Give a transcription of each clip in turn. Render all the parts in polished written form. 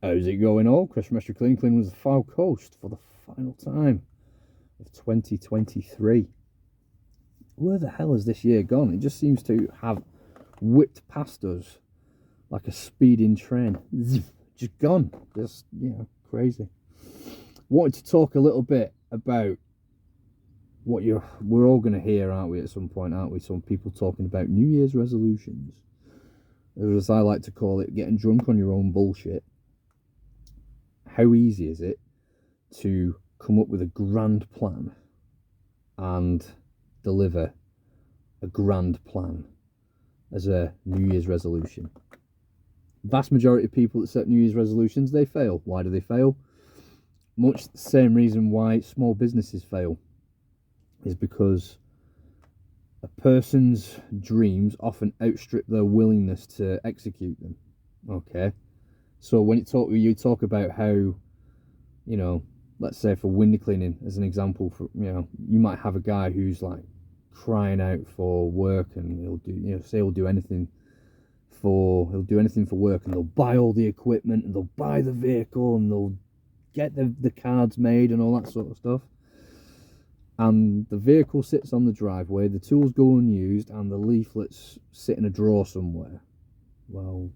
How's it going all? Chris from Extra Clean Clean was the File Coast for the final time of 2023. Where the hell has this year gone? It just seems to have whipped past us like a speeding train. Just gone. Just, crazy. Wanted to talk a little bit about what we're all going to hear, aren't we, at some point, aren't we? Some people talking about New Year's resolutions. As I like to call it, getting drunk on your own bullshit. How easy is it to come up with a grand plan and deliver a grand plan as a New Year's resolution? Vast majority of people that set New Year's resolutions, they fail. Why do they fail? Much the same reason why small businesses fail is because a person's dreams often outstrip their willingness to execute them. Okay, so when you talk about how, let's say for window cleaning as an example, for you might have a guy who's like crying out for work, and he'll do anything for work, and they'll buy all the equipment, and they'll buy the vehicle, and they'll get the cards made and all that sort of stuff. And the vehicle sits on the driveway, the tools go unused, and the leaflets sit in a drawer somewhere. Well,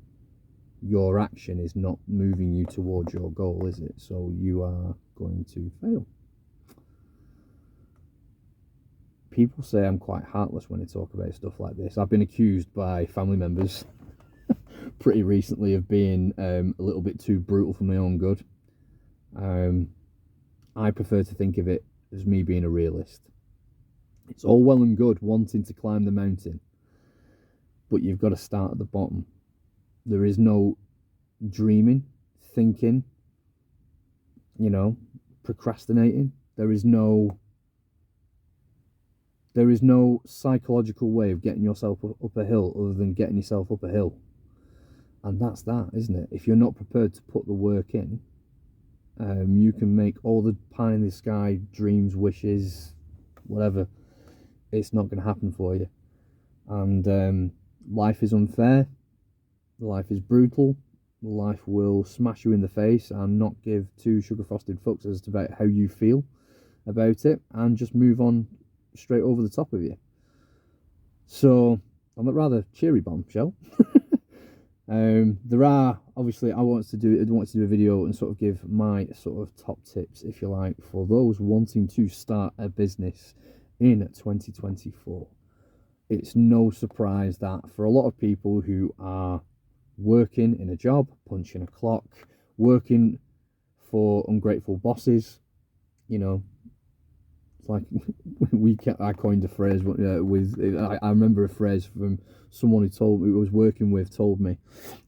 your action is not moving you towards your goal, is it? So you are going to fail. People say I'm quite heartless when I talk about stuff like this. I've been accused by family members pretty recently of being a little bit too brutal for my own good. I prefer to think of it as me being a realist. It's all well and good wanting to climb the mountain, but you've got to start at the bottom. There is no dreaming, thinking, procrastinating. There is no psychological way of getting yourself up a hill other than getting yourself up a hill. And that's that, isn't it? If you're not prepared to put the work in, you can make all the pie in the sky dreams, wishes, whatever. It's not going to happen for you. And life is unfair. Life is brutal. Life will smash you in the face and not give two sugar frosted fucks as to about how you feel about it, and just move on straight over the top of you. So on that rather cheery bombshell, there are obviously I want to do a video and sort of give my sort of top tips, if you like, for those wanting to start a business in 2024. It's no surprise that for a lot of people who are working in a job, punching a clock, working for ungrateful bosses, it's like I coined a phrase I remember a phrase from someone who was working with told me,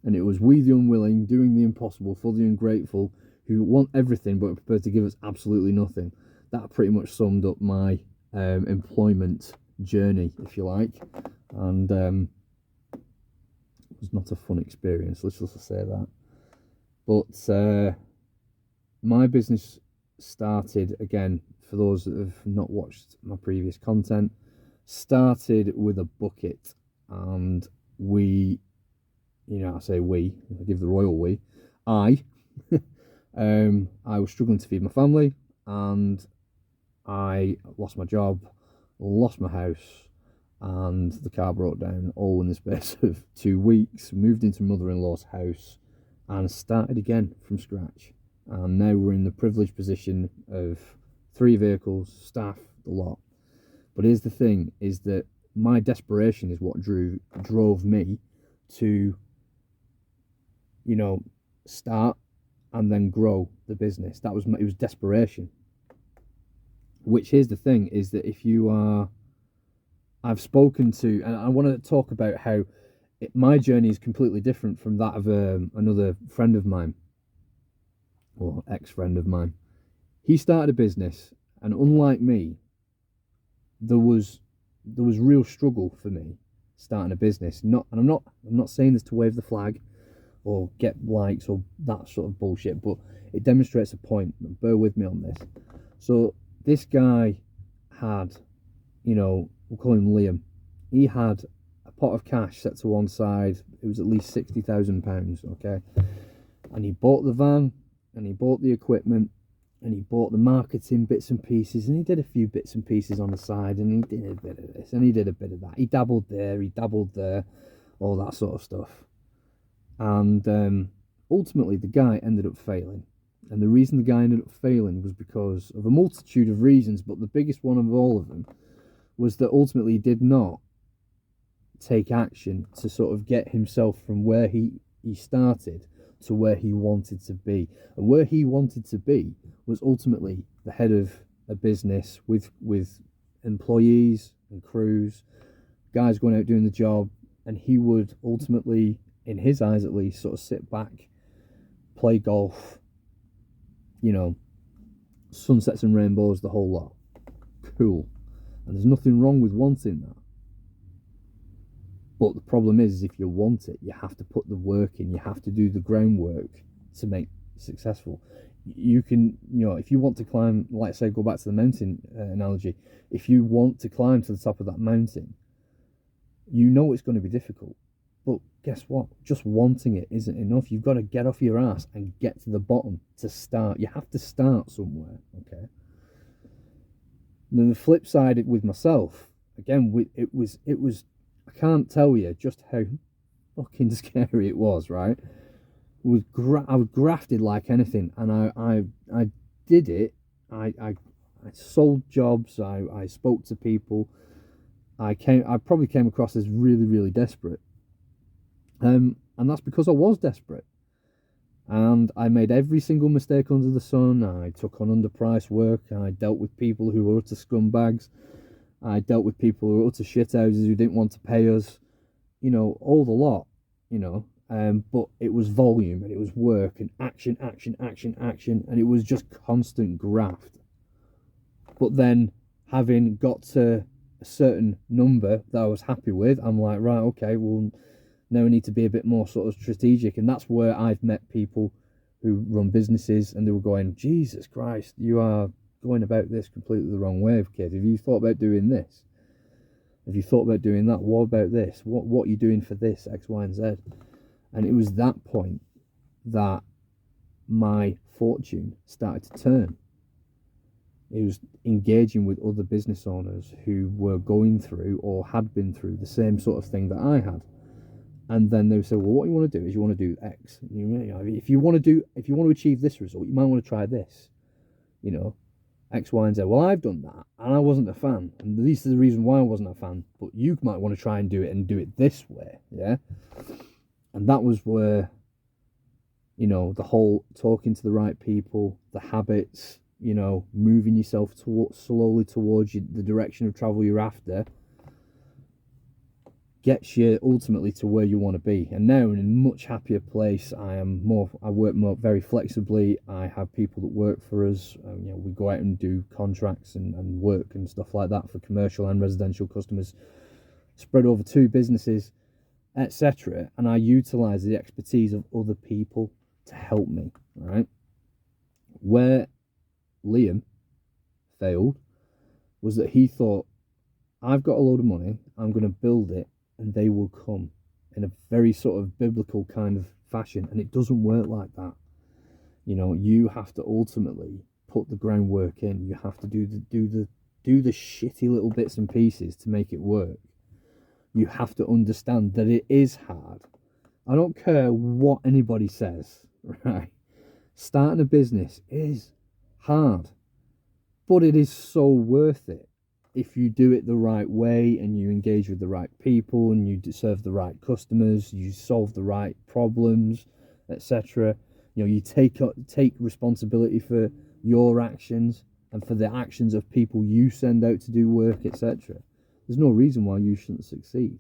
and it was, we the unwilling doing the impossible for the ungrateful who want everything but are prepared to give us absolutely nothing. That pretty much summed up my employment journey, if you like, and it was not a fun experience, let's just say that. But my business started, again, for those that have not watched my previous content, started with a bucket. And I say we, I give the royal we, I was struggling to feed my family, and I lost my job, lost my house, and the car broke down all in the space of 2 weeks. Moved into mother-in-law's house and started again from scratch. And now we're in the privileged position of 3 vehicles, staff, the lot. But here's the thing, is that my desperation is what drove me to, start and then grow the business. It was desperation. Which, here's the thing, is that if you are, I've spoken to, and I want to talk about how my journey is completely different from that of another friend of mine, or ex-friend of mine. He started a business, and unlike me, there was real struggle for me starting a business. I'm not saying this to wave the flag or get likes or that sort of bullshit, but it demonstrates a point. Bear with me on this. So this guy had, we'll call him Liam. He had a pot of cash set to one side. It was at least £60,000. Okay, And he bought the van, and he bought the equipment, and he bought the marketing bits and pieces, and he did a few bits and pieces on the side, and he did a bit of this, and he did a bit of that. He dabbled there, he dabbled there, all that sort of stuff. And ultimately, the guy ended up failing. And the reason the guy ended up failing was because of a multitude of reasons, but the biggest one of all of them was that ultimately he did not take action to sort of get himself from where he started to where he wanted to be. And where he wanted to be was ultimately the head of a business with employees and crews, guys going out doing the job, and he would ultimately, in his eyes at least, sort of sit back, play golf, you know, sunsets and rainbows, the whole lot. Cool. And there's nothing wrong with wanting that. But the problem is if you want it, you have to put the work in, you have to do the groundwork to make it successful. You can, if you want to climb, like say, go back to the mountain analogy, if you want to climb to the top of that mountain, you know it's going to be difficult. But guess what? Just wanting it isn't enough. You've got to get off your ass and get to the bottom to start. You have to start somewhere, okay? And then the flip side with myself, again, it was I can't tell you just how fucking scary it was, right? I was grafted like anything, and I did it. I sold jobs. I spoke to people. I probably came across as really, really desperate. And that's because I was desperate. And I made every single mistake under the sun. I took on underpriced work. I dealt with people who were utter scumbags. I dealt with people who were utter shithouses who didn't want to pay us, all the lot, but it was volume and it was work and action, and it was just constant graft. But then, having got to a certain number that I was happy with, I'm like, right, okay, well, now I need to be a bit more sort of strategic. And that's where I've met people who run businesses, and they were going, Jesus Christ, you are going about this completely the wrong way, kid. Have you thought about doing this? Have you thought about doing that? What about this? What are you doing for this? X, Y, and Z. And it was that point that my fortune started to turn. It was engaging with other business owners who were going through or had been through the same sort of thing that I had. And then they would say, well, what you want to do is you want to do X. If you want to achieve this result, you might want to try this. X, Y, and Z. Well, I've done that, and I wasn't a fan. And this is the reason why I wasn't a fan. But you might want to try and do it this way, yeah? And that was where, the whole talking to the right people, the habits, moving yourself slowly towards the direction of travel you're after, gets you ultimately to where you want to be. And now in a much happier place. I work more very flexibly. I have people that work for us. We go out and do contracts and work and stuff like that for commercial and residential customers, spread over 2 businesses, etc. And I utilize the expertise of other people to help me, right? Where Liam failed was that he thought, I've got a load of money, I'm going to build it, and they will come, in a very sort of biblical kind of fashion. And it doesn't work like that. You have to ultimately put the groundwork in. You have to do the shitty little bits and pieces to make it work. You have to understand that it is hard. I don't care what anybody says, right? Starting a business is hard, but it is so worth it. If you do it the right way and you engage with the right people and you serve the right customers, you solve the right problems, etc. You take responsibility for your actions and for the actions of people you send out to do work, etc. There's no reason why you shouldn't succeed.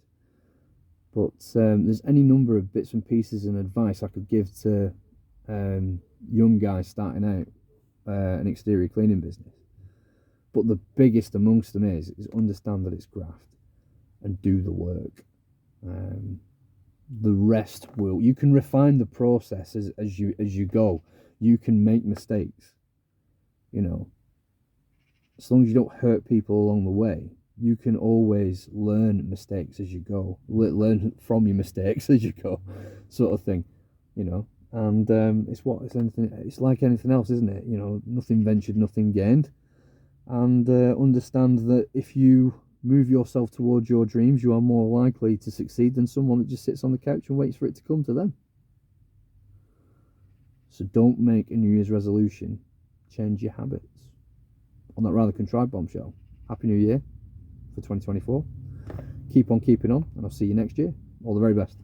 But there's any number of bits and pieces and advice I could give to young guys starting out an exterior cleaning business. But the biggest amongst them is understand that it's graft and do the work. The rest you can refine the process as you go. You can make mistakes, as long as you don't hurt people along the way. You can always learn mistakes as you go, learn from your mistakes as you go, sort of thing, And it's like anything else, isn't it? You know, nothing ventured, nothing gained. And understand that if you move yourself towards your dreams, you are more likely to succeed than someone that just sits on the couch and waits for it to come to them. So don't make a New Year's resolution. Change your habits. On that rather contrived bombshell, Happy New Year for 2024. Keep on keeping on, and I'll see you next year. All the very best.